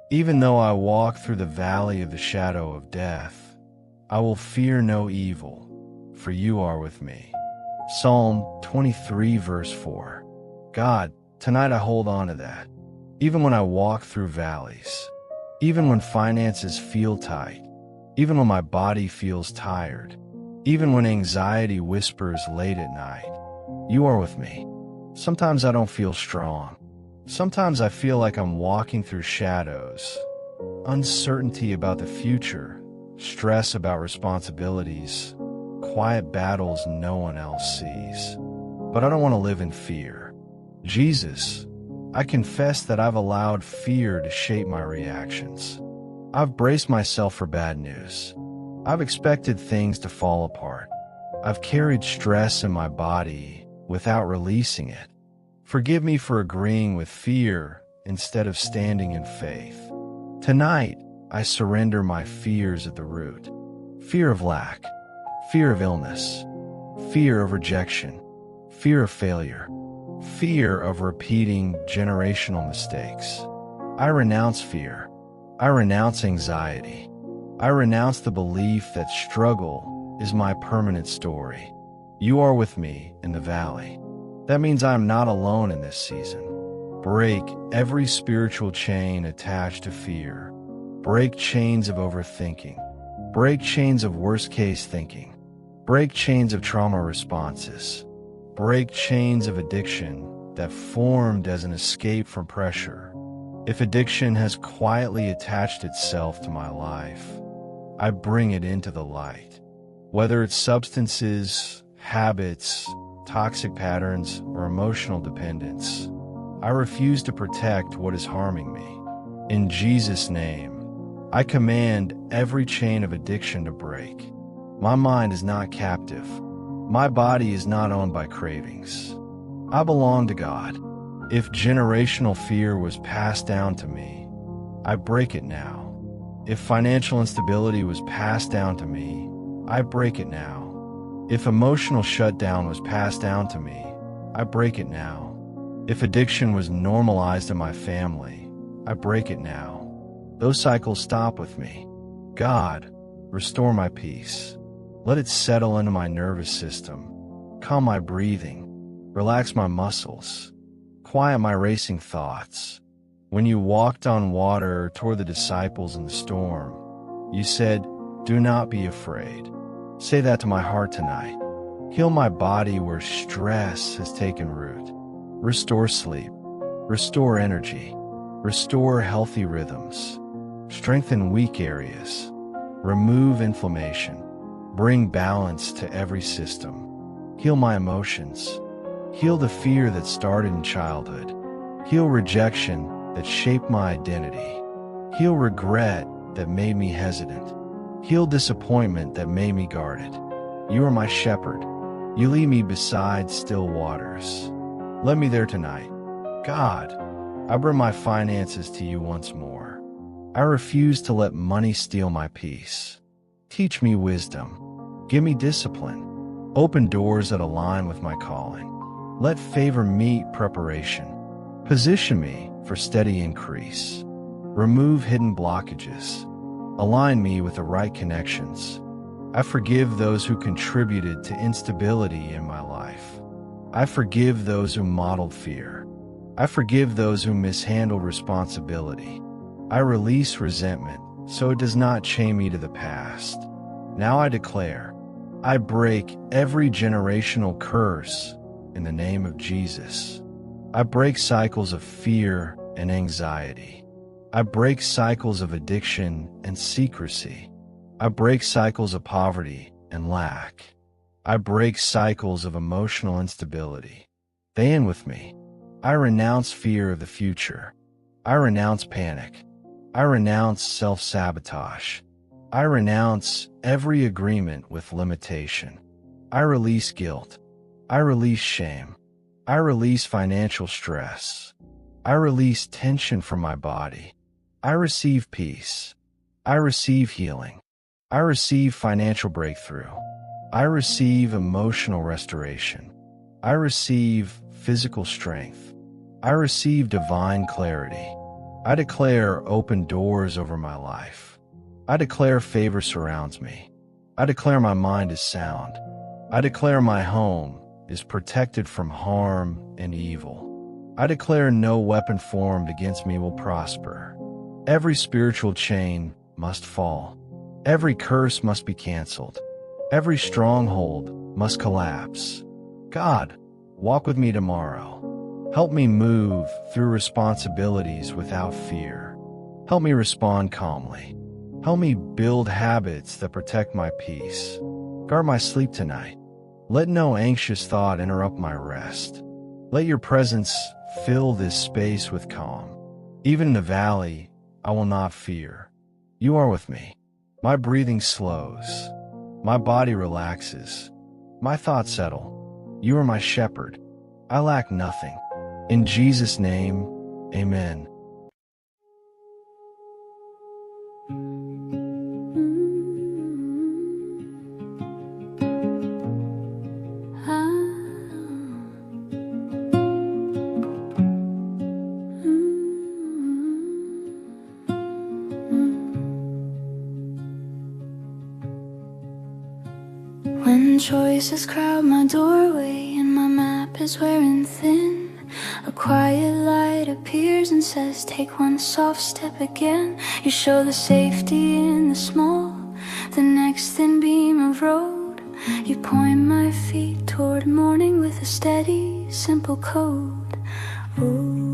Even though I walk through the valley of the shadow of death, I will fear no evil, for you are with me. Psalm 23 verse 4. God, tonight I hold on to that. Even when I walk through valleys, even when finances feel tight, even when my body feels tired, even when anxiety whispers late at night, you are with me. Sometimes I don't feel strong. Sometimes I feel like I'm walking through shadows, uncertainty about the future, stress about responsibilities, quiet battles no one else sees. But I don't want to live in fear. Jesus, I confess that I've allowed fear to shape my reactions. I've braced myself for bad news. I've expected things to fall apart. I've carried stress in my body without releasing it. Forgive me for agreeing with fear instead of standing in faith. Tonight, I surrender my fears at the root. Fear of lack, fear of illness, fear of rejection, fear of failure, fear of repeating generational mistakes. I renounce fear. I renounce anxiety. I renounce the belief that struggle is my permanent story. You are with me in the valley. That means I am not alone in this season. Break every spiritual chain attached to fear. Break chains of overthinking. Break chains of worst-case thinking. Break chains of trauma responses. Break chains of addiction that formed as an escape from pressure. If addiction has quietly attached itself to my life, I bring it into the light. Whether it's substances, habits, toxic patterns, or emotional dependence, I refuse to protect what is harming me. In Jesus' name, I command every chain of addiction to break. My mind is not captive. My body is not owned by cravings. I belong to God. If generational fear was passed down to me, I break it now. If financial instability was passed down to me, I break it now. If emotional shutdown was passed down to me, I break it now. If addiction was normalized in my family, I break it now. Those cycles stop with me. God, restore my peace. Let it settle into my nervous system. Calm my breathing. Relax my muscles. Quiet my racing thoughts. When you walked on water toward the disciples in the storm, you said, "Do not be afraid." Say that to my heart tonight. Heal my body where stress has taken root. Restore sleep. Restore energy. Restore healthy rhythms. Strengthen weak areas. Remove inflammation. Bring balance to every system. Heal my emotions. Heal the fear that started in childhood. Heal rejection that shaped my identity. Heal regret that made me hesitant. Heal disappointment that made me guarded. You are my shepherd. You lead me beside still waters. Let me there tonight. God, I bring my finances to you once more. I refuse to let money steal my peace. Teach me wisdom. Give me discipline. Open doors that align with my calling. Let favor meet preparation. Position me for steady increase. Remove hidden blockages. Align me with the right connections. I forgive those who contributed to instability in my life. I forgive those who modeled fear. I forgive those who mishandled responsibility. I release resentment so it does not chain me to the past. Now I declare, I break every generational curse in the name of Jesus. I break cycles of fear and anxiety. I break cycles of addiction and secrecy. I break cycles of poverty and lack. I break cycles of emotional instability. They end with me. I renounce fear of the future. I renounce panic. I renounce self-sabotage. I renounce every agreement with limitation. I release guilt. I release shame. I release financial stress. I release tension from my body. I receive peace. I receive healing. I receive financial breakthrough. I receive emotional restoration. I receive physical strength. I receive divine clarity. I declare open doors over my life. I declare favor surrounds me. I declare my mind is sound. I declare my home is protected from harm and evil. I declare no weapon formed against me will prosper. Every spiritual chain must fall. Every curse must be canceled. Every stronghold must collapse. God, walk with me tomorrow. Help me move through responsibilities without fear. Help me respond calmly. Help me build habits that protect my peace. Guard my sleep tonight. Let no anxious thought interrupt my rest. Let your presence fill this space with calm. Even in the valley, I will not fear. You are with me. My breathing slows. My body relaxes. My thoughts settle. You are my shepherd. I lack nothing. In Jesus' name, amen. When choices crowd my doorway and my map is wearing thin, a quiet light appears and says, take one soft step again. You show the safety in the small, the next thin beam of road. You point my feet toward morning with a steady, simple code. Ooh.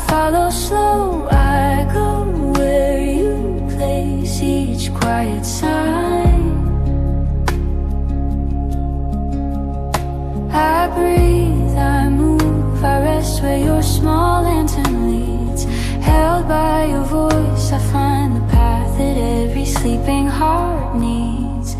Follow slow, I go where you place each quiet sign. I breathe, I move, I rest where your small lantern leads. Held by your voice, I find the path that every sleeping heart needs.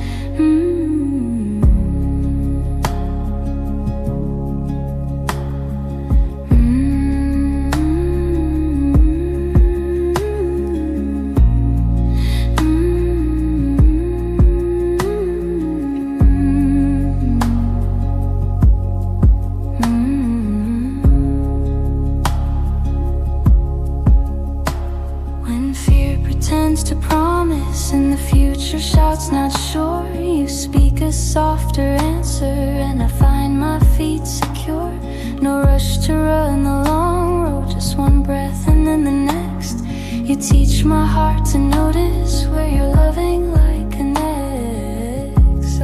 To promise and the future shouts not sure, you speak a softer answer and I find my feet secure. No rush to run the long road, just one breath and then the next. You teach my heart to notice where you're loving like connects.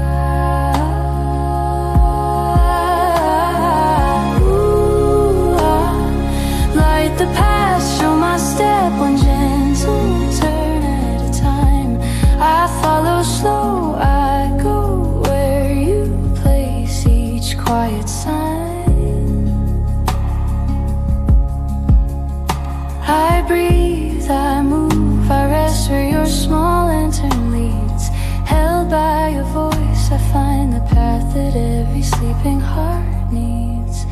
Light the path, show my step, one gentle turn. I follow slow, I go where you place each quiet sign. I breathe, I move, I rest where your small lantern leads. Held by your voice, I find the path that every sleeping heart needs.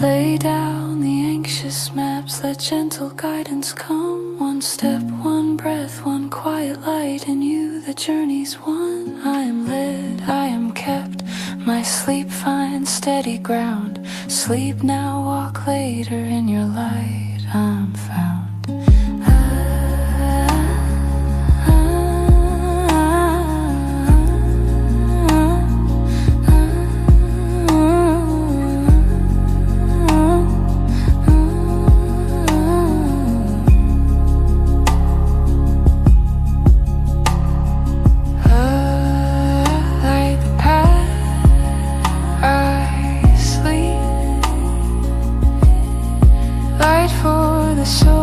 Lay down the anxious maps, let gentle guidance come. One step, one breath, one quiet light. In you the journey's won. I am led, I am kept. My sleep finds steady ground. Sleep now, walk later. In your light I'm found. the soul.